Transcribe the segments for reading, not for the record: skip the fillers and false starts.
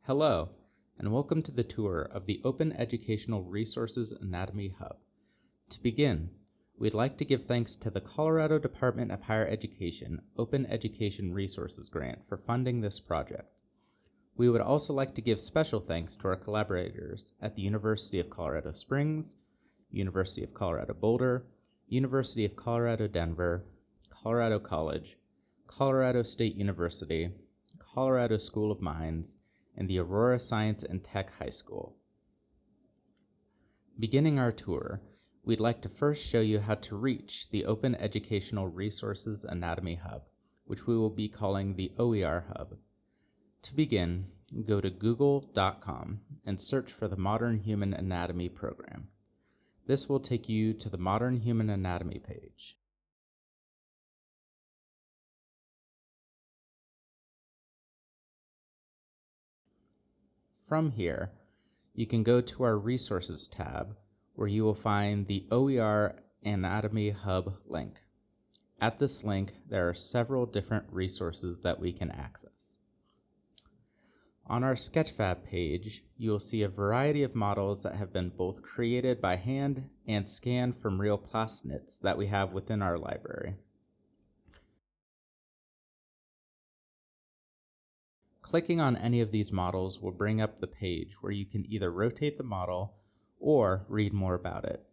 Hello, and welcome to the tour of the Open Educational Resources Anatomy Hub. To begin, we'd like to give thanks to the Colorado Department of Higher Education Open Education Resources Grant for funding this project. We would also like to give special thanks to our collaborators at the University of Colorado Springs, University of Colorado Boulder, University of Colorado Denver, Colorado College, Colorado State University, Colorado School of Mines, and the Aurora Science and Tech High School. Beginning our tour, we'd like to first show you how to reach the Open Educational Resources Anatomy Hub, which we will be calling the OER Hub. To begin, go to google.com and search for the Modern Human Anatomy program. This will take you to the Modern Human Anatomy page. From here, you can go to our Resources tab, where you will find the OER Anatomy Hub link. At this link, there are several different resources that we can access. On our Sketchfab page, you will see a variety of models that have been both created by hand and scanned from real plastinates that we have within our library. Clicking on any of these models will bring up the page where you can either rotate the model or read more about it.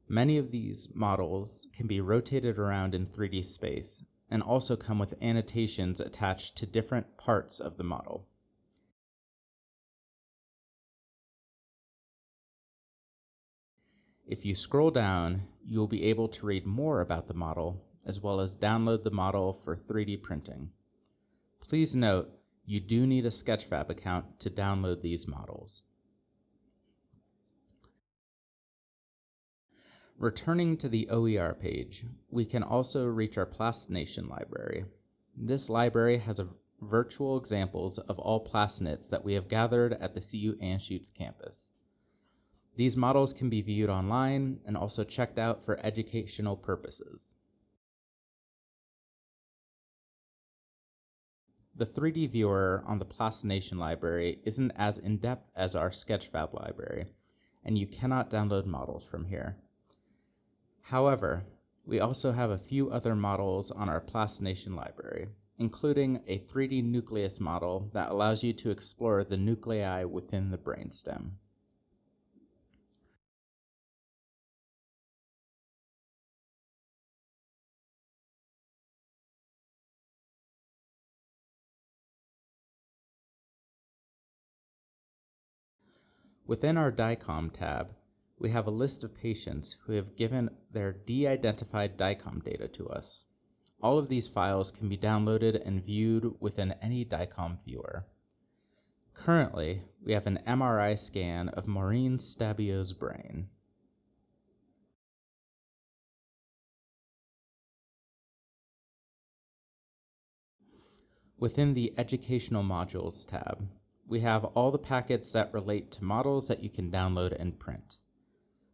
Many of these models can be rotated around in 3D space and also come with annotations attached to different parts of the model. If you scroll down, you will be able to read more about the model as well as download the model for 3D printing. Please note, you do need a Sketchfab account to download these models. Returning to the OER page, we can also reach our plastination library. This library has virtual examples of all plastinates that we have gathered at the CU Anschutz campus. These models can be viewed online and also checked out for educational purposes. The 3D viewer on the plastination library isn't as in-depth as our Sketchfab library, and you cannot download models from here. However, we also have a few other models on our plastination library, including a 3D nucleus model that allows you to explore the nuclei within the brainstem. Within our DICOM tab, we have a list of patients who have given their de-identified DICOM data to us. All of these files can be downloaded and viewed within any DICOM viewer. Currently, we have an MRI scan of Maureen Stabio's brain. Within the Educational Modules tab, we have all the packets that relate to models that you can download and print.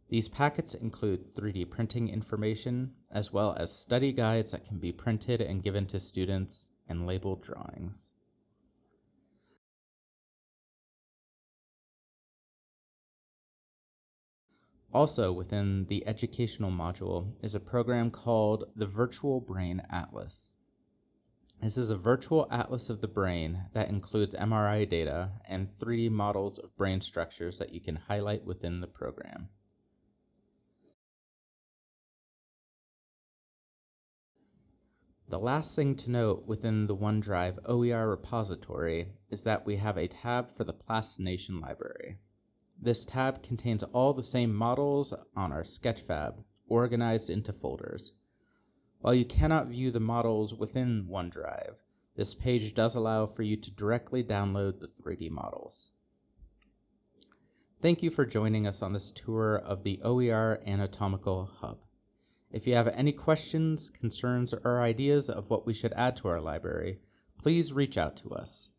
These packets include 3D printing information, as well as study guides that can be printed and given to students, and labeled drawings. Also within the Educational module is a program called the Virtual Brain Atlas. This is a virtual atlas of the brain that includes MRI data and 3D models of brain structures that you can highlight within the program. The last thing to note within the OneDrive OER repository is that we have a tab for the plastination library. This tab contains all the same models on our Sketchfab, organized into folders. While you cannot view the models within OneDrive, this page does allow for you to directly download the 3D models. Thank you for joining us on this tour of the OER Anatomical Hub. If you have any questions, concerns, or ideas of what we should add to our library, please reach out to us.